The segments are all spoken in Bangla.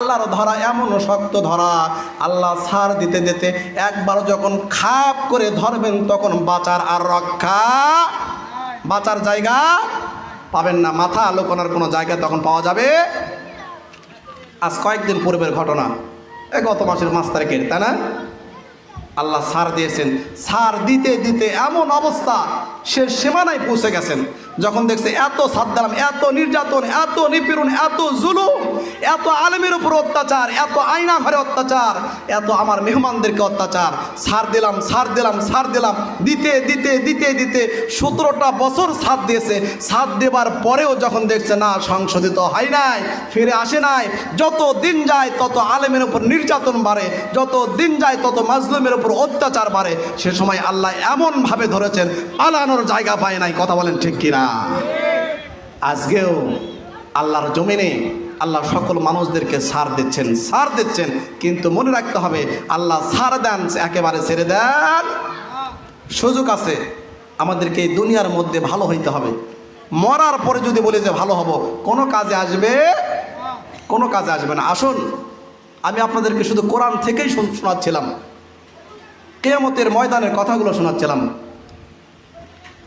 আল্লাহর ধরা এমন শক্ত ধরা, আল্লাহ ছাড় দিতে দিতে একবার যখন খাপ করে ধরবেন তখন বাঁচার আর রক্ষা, বাঁচার জায়গা পাবেন না, মাথা আলোকনার কোনো জায়গা তখন পাওয়া যাবে। আজ কয়েকদিন পূর্বের ঘটনা, গত মাসের 5 তারিখের, তাই না? আল্লাহ ছাড় দিয়েছেন, ছাড় দিতে দিতে এমন অবস্থা সে সীমানায় পৌঁছে গেছেন, যখন দেখছে এত ছাড় দিলাম, এত নির্যাতন, এত নিপীড়ন, এত জুলুম, এত আলেমের উপর অত্যাচার, এত আয়না ঘরে অত্যাচার, এত আমার মেহমানদেরকে অত্যাচার, ছাড় দিলাম ছাড় দিলাম ছাড় দিলাম, দিতে দিতে দিতে দিতে 17টা বছর ছাড় দিয়েছে। ছাড় দেবার পরেও যখন দেখছে না সংশোধিত হয় নাই, ফিরে আসে নাই, যত দিন যায় তত আলেমের উপর নির্যাতন বাড়ে, যত দিন যায় তত মাজলুমের উপর অত্যাচার বাড়ে, সে সময় আল্লাহ এমনভাবে ধরেছেন পালানোর জায়গা পায় নাই। কথা বলেন ঠিক কিনা? আজকেও আল্লাহর জমিনে আল্লাহ সকল মানুষদেরকে ছাড় দিচ্ছেন, কিন্তু মনে রাখতে হবে আল্লাহ ছাড় দেন একেবারে ছেড়ে দেন। সুযোগ আছে, আমাদেরকে এই দুনিয়ার মধ্যে ভালো হইতে হবে। মরার পরে যদি বলি যে ভালো হব, কোনো কাজে আসবে? কোনো কাজে আসবে না। আসুন আমি আপনাদেরকে শুধু কোরআন থেকেই শোনাচ্ছিলাম, কিয়ামতের ময়দানের কথাগুলো শোনাচ্ছিলাম।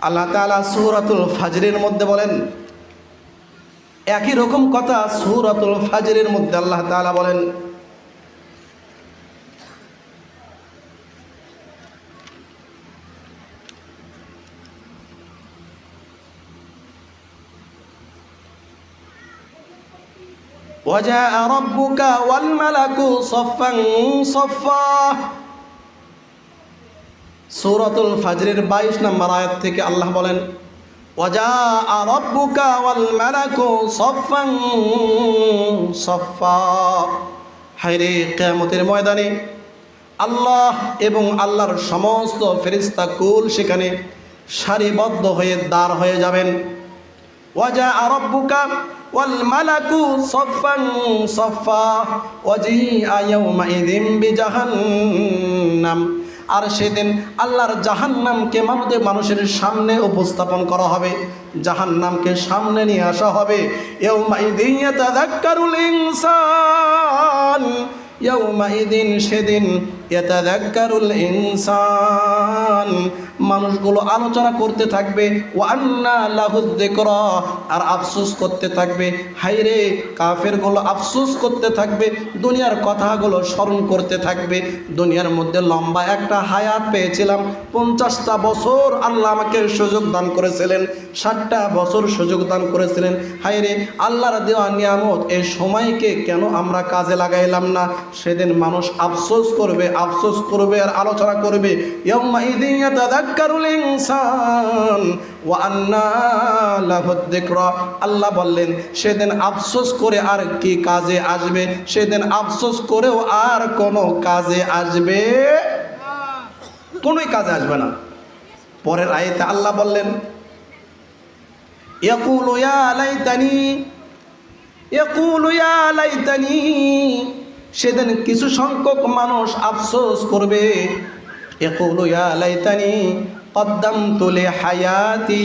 আল্লাহ তাআলা সূরাতুল ফাজরের মধ্যে বলেন, একই রকম কথা সূরাতুল ফাজরের মধ্যে আল্লাহ তাআলা বলেন, وجاء ربك والملك صفا صفا। সূরাতুল ফাজরের 22 নম্বর আয়াত থেকে আল্লাহ বলেন, ওয়াজা রাব্বুকা ওয়াল মালাকু সাফফান সাফফা। হায়রে কিয়ামতের ময়দানে আল্লাহ এবং আল্লাহর সমস্ত ফেরেশতা কুল সেখানে সারিবদ্ধ হয়ে দাঁড় হয়ে যাবেন। ওয়াজা রাব্বুকা ওয়াল মালাকু সাফফান সাফফা ওয়াজিআ ইয়াওমাইযিন বিজাহান্নাম। আর সেদিন আল্লাহর জাহান্নামকে মানুষের সামনে উপস্থাপন করা হবে, জাহান্নামকে সামনে নিয়ে আসা হবে। ইয়াউমাইযিন ইয়াতাযাক্কারুল ইনসান, ইয়াউমাইযিন সেদিন ইয়াতাযাক্কারুল ইনসান, মানুষগুলো আলোচনা করতে থাকবে, ওয়া আন্না লাহুয যিকরা, আর আফসোস করতে থাকবে। হায়রে কাফেরগুলো আফসোস করতে থাকবে, দুনিয়ার কথাগুলো স্মরণ করতে থাকবে। দুনিয়ার মধ্যে লম্বা একটা হায়াত পেয়েছিলাম, 50টা বছর আল্লাহ আমাকে সুযোগ দান করেছিলেন, 60টা বছর সুযোগ দান করেছিলেন। হায়রে আল্লাহর দেওয়া নিয়ামত, এই সময়কে কেন আমরা কাজে লাগাইলাম না? সেদিন মানুষ আফসোস করবে আর আলোচনা করবে। ইয়াউমাইযিন ইয়াতাযাক্কারুল ইনসান ওয়া আন্না লাহুয যিকরা। আল্লাহ বললেন সেদিন আফসোস করে আর কি কাজে আসবে? সেদিন আফসোস করেও আর কোনো কাজে আসবে? কোনোই কাজে আসবে না। পরের আয়াতে আল্লাহ বললেন, ইয়াকুলু ইয়া লাইতানি, সেদিন কিছু সংখ্যক মানুষ আফসোস করবে, ইয়াকুলু ইয়া লাইতানি কদ্দামতু লিহায়াতি,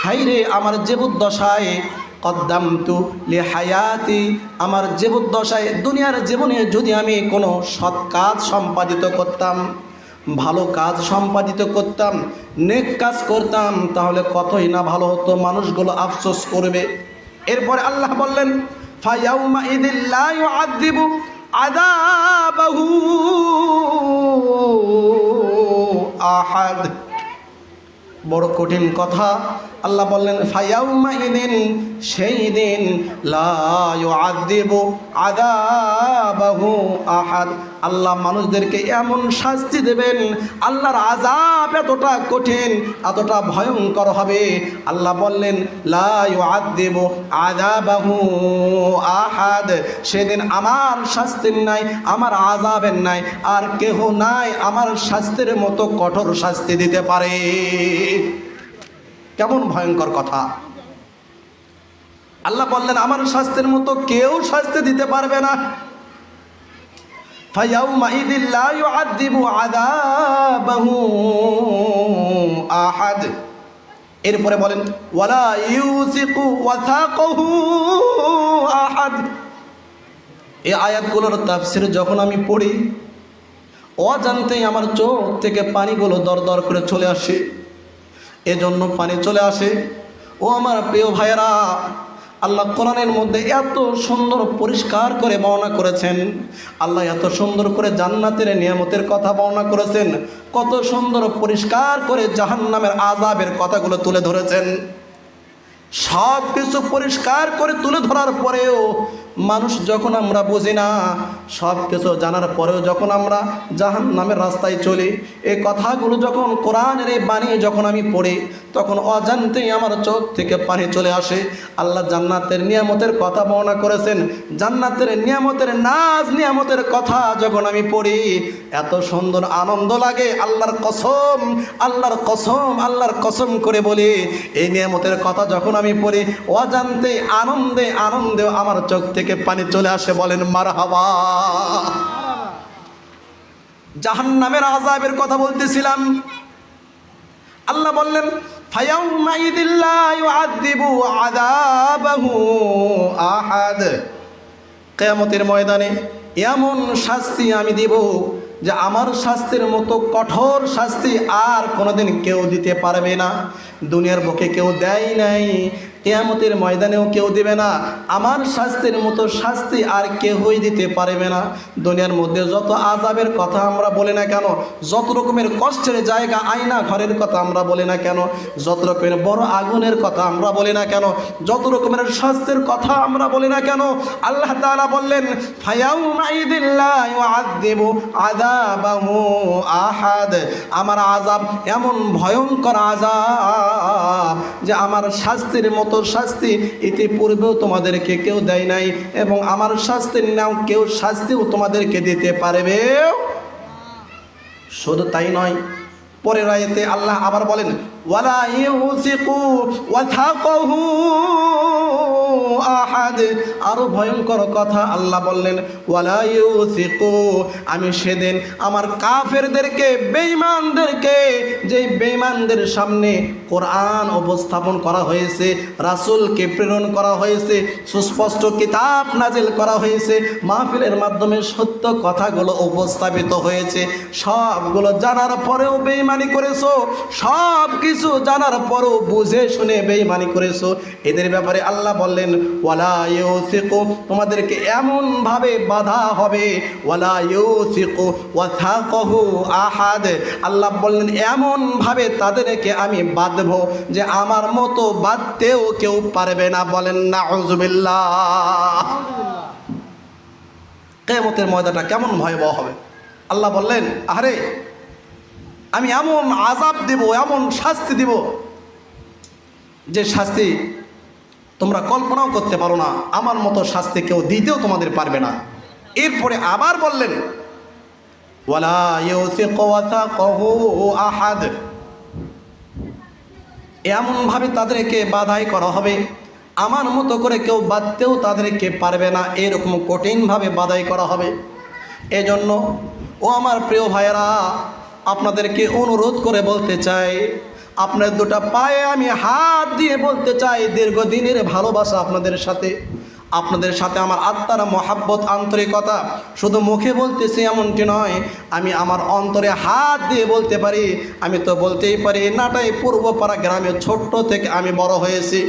হায়রে আমার জীবদ্দশায়, কদ্দামতু লিহায়াতি, আমার জীবদ্দশায় দুনিয়ার জীবনে যদি আমি কোনো সৎ কাজ সম্পাদিত করতাম, ভালো কাজ সম্পাদিত করতাম, নেক কাজ করতাম, তাহলে কতই না ভালো হতো, মানুষগুলো আফসোস করবে। এরপরে আল্লাহ বললেন, ফায়াউমাইযিল লা ইউআযযিবু আযাবাহু আহাদ। বড় কঠিন কথা। আল্লাহ বললেন ফায়াউমাইযিন, সেই দিন লা ইউআযযিবু আযাবাহু আহাদ, আল্লাহ মানুষদেরকে এমন শাস্তি দেবেন, আল্লাহর আযাব এতটা কঠিন, এতটা ভয়ঙ্কর হবে। আল্লাহ বললেন লা ইউআযযিবু আযাবাহু আহাদ, সেদিন আমার শাস্তির নাই, আমার আযাবের নাই, আর কেহ নাই আমার শাস্তির মতো কঠোর শাস্তি দিতে পারে। কেমন ভয়ঙ্কর কথা! আল্লাহ বললেন আমার শাস্তির মতো কেউ শাস্তি দিতে পারবে না। ফায়াউমাইযিল লা ইউআযযিবু আযাবাহু আহাদ। এরপরে বলেন ওয়ালা ইউসিকু ওয়াসাকাহু আহাদ, এই আয়াতগুলোর তাফসীর যখন আমি পড়ি, অজান্তেই আমার চোখ থেকে পানিগুলো দরদর করে চলে আসে। এজন্য পানি চলে আসে। ও আমার প্রিয় ভাইয়েরা, আল্লাহ কোরআনের মধ্যে এত সুন্দর পরিষ্কার করে বর্ণনা করেছেন, আল্লাহ এত সুন্দর করে জান্নাতের নিয়ামতের কথা বর্ণনা করেছেন, কত সুন্দর পরিষ্কার করে জাহান্নামের আযাবের কথাগুলো তুলে ধরেছেন। সব কিছু পরিষ্কার করে তুলে ধরার পরেও মানুষ যখন আমরা বুঝি না, সব কিছু জানার পরেও যখন আমরা জাহান্নামের রাস্তায় চলি, এই কথাগুলো যখন কোরআনের এই বাণী যখন আমি পড়ি, তখন অজান্তেই আমার চোখ থেকে পানি চলে আসে। আল্লাহ জান্নাতের নিয়ামতের কথা বর্ণনা করেছেন, জান্নাতের নিয়ামতের নাজ নিয়ামতের কথা যখন আমি পড়ি, এত সুন্দর আনন্দ লাগে। আল্লাহর কসম, আল্লাহর কসম, আল্লাহর কসম করে বলি, এই নিয়ামতের কথা যখন আমি পড়ি, অজান্তে আনন্দে আনন্দে আমার চোখ থেকে পানি চলে আসে। বলেন মারহাবা। জাহান্নামের আযাবের কথা বলতেছিলাম। আল্লাহ বললেন, ফায়াউমাইযিল লা ইউআযযিবু আযাবাহু আহাদ। কিয়ামতের ময়দানে এমন শাস্তি আমি দিব যে আমার শাস্তির মতো কঠোর শাস্তি আর কোনোদিন কেউ দিতে পারবে না। দুনিয়ার বুকে কেউ দেয় নাই, কিয়ামতের ময়দানেও কেউ দিবে না। আমার শাস্তির মতো শাস্তি আর কেউই দিতে পারবে না। দুনিয়ার মধ্যে যত আযাবের কথা আমরা বলি না কেন, যত রকমের কষ্টের জায়গা আয়না ঘরের কথা আমরা বলি না কেন, যত রকমের বড় আগুনের কথা আমরা বলি না কেন, যত রকমের শাস্তির কথা আমরা বলি না কেন, আল্লাহ তাআলা বললেন, ফায়াউমাইযিল লা ইউআযযিবু আযাবাহু আহাদ। আমার আযাব এমন ভয়ঙ্কর আযাব যে আমার শাস্তির মতো শাস্তি ইতিপূর্বেও তোমাদেরকে কেউ দেয় নাই, এবং আমার শাস্তির নাও কেউ শাস্তিও তোমাদেরকে দিতে পারবে। শুধু তাই নয়, পরের আয়াতে আল্লাহ আবার বলেন, ওয়ালা ইউসিকু ওয়াথাকাহু আহাদ। আরো ভয়ঙ্কর কথা আল্লাহ বললেন, ওয়ালা ইউসিকু। আমি সেদিন আমার কাফেরদেরকে, বেঈমানদেরকে, যেই বেঈমানদের সামনে কোরআন উপস্থাপন করা হয়েছে, রাসূলকে প্রেরণ করা হয়েছে, সুস্পষ্ট কিতাব নাজিল করা হয়েছে, মাহফিলের মাধ্যমে সত্য কথাগুলো উপস্থাপিত হয়েছে, সবগুলো জানার পরেও বেঈমানি করেছো, সব কিছু জানার পরও বুঝে শুনে বেঈমানি করেছো, এদের ব্যাপারে আল্লাহ বললেন, ওয়ালা ইউসিকু। তোমাদেরকে এমন ভাবে বাধা হবে, ওয়ালা ইউসিকু ওয়াথাকাহু আহাদ। আল্লাহ বললেন, এমন ভাবে তাদেরকে আমি বাঁধবো যে আমার মতো বাঁধতেও কেউ পারবে না। বলেন নাউযুবিল্লাহ। কিয়ামতের ময়দানটা কেমন ভয়াবহ হবে। আল্লাহ বললেন, আরে আমি এমন আযাব দেব, এমন শাস্তি দেব যে শাস্তি তোমরা কল্পনাও করতে পারো না। আমার মতো শাস্তি কেউ দিতেও তোমাদের পারবে না। এরপরে আবার বললেন, ওয়ালা ইউসিকু ওয়াথাকাহু আহাদ। এমনভাবে তাদেরকে বাধাই করা হবে, আমার মতো করে কেউ বাঁধতেও তাদেরকে পারবে না, এরকম কঠিনভাবে বাধাই করা হবে। এজন্য ও আমার প্রিয় ভাইয়েরা, আপনাদেরকে অনুরোধ করে বলতে চাই, আপনার দুটো পায়ে আমি হাত দিয়ে বলতে চাই, দীর্ঘদিনের ভালোবাসা আপনাদের সাথে আমার আত্মার মহাব্বত, আন্তরিকতা শুধু মুখে বলতেছি এমনটি নয়, আমি আমার অন্তরে হাত দিয়ে বলতে পারি। আমি তো বলতেই পারি, নাটাই পূর্বপাড়া গ্রামে ছোট্ট থেকে আমি বড় হয়েছি।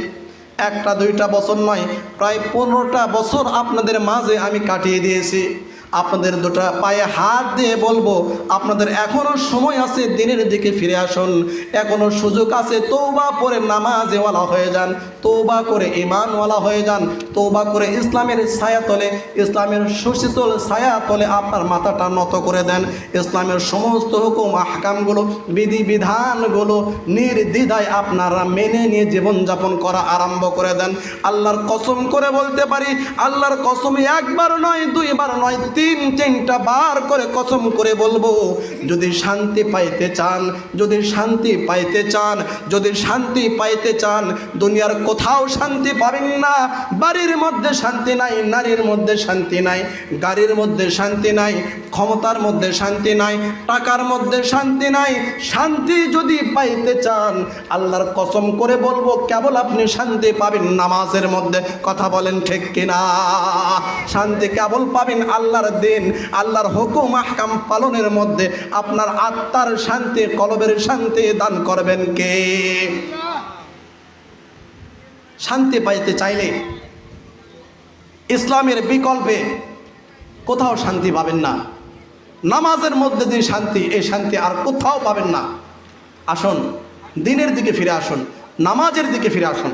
একটা দুইটা বছর নয়, প্রায় 15টা বছর আপনাদের মাঝে আমি কাটিয়ে দিয়েছি। আপনাদের দুটো পায়ে হাত দিয়ে বলবো, আপনাদের এখনও সময় আছে, দিনের দিকে ফিরে আসুন, এখনও সুযোগ আছে। তওবা করে নামাজওয়ালা হয়ে যান, তওবা করে ঈমানওয়ালা হয়ে যান, তওবা করে ইসলামের ছায়া তলে, ইসলামের সুশীতল ছায়া তলে আপনার মাথাটা নত করে দেন। ইসলামের সমস্ত হুকুম আহকামগুলো, বিধিবিধানগুলো নির্দ্বিধায় আপনারা মেনে নিয়ে জীবনযাপন করা আরম্ভ করে দেন। আল্লাহর কসম করে বলতে পারি, আল্লাহর কসম একবার নয়, দুইবার নয়, তিনটা বার করে কসম করে বলবো, যদি শান্তি পাইতে চান, যদি শান্তি পাইতে চান, যদি শান্তি পাইতে চান, দুনিয়ার কোথাও শান্তি পাবেন না। বাড়ির মধ্যে শান্তি নাই, নারীর মধ্যে শান্তি নাই, গাড়ির মধ্যে শান্তি নাই, ক্ষমতার মধ্যে শান্তি নাই, টাকার মধ্যে শান্তি নাই। শান্তি যদি পাইতে চান, আল্লাহর কসম করে বলবো, কেবল আপনি শান্তি পাবেন নামাজের মধ্যে। কথা বলেন ঠিক কিনা? শান্তি কেবল পাবেন আল্লাহর দিন, আল্লাহর হুকুম আহকাম পালনের মধ্যে। আপনার আত্মার শান্তি, কলবের শান্তি দান করবেন কে? শান্তি পাইতে চাইলে ইসলামের বিকল্পে কোথাও শান্তি পাবেন না। নামাজের মধ্যে যে শান্তি, এই শান্তি আর কোথাও পাবেন না। আসুন, দিনের দিকে ফিরে আসুন, নামাজের দিকে ফিরে আসুন।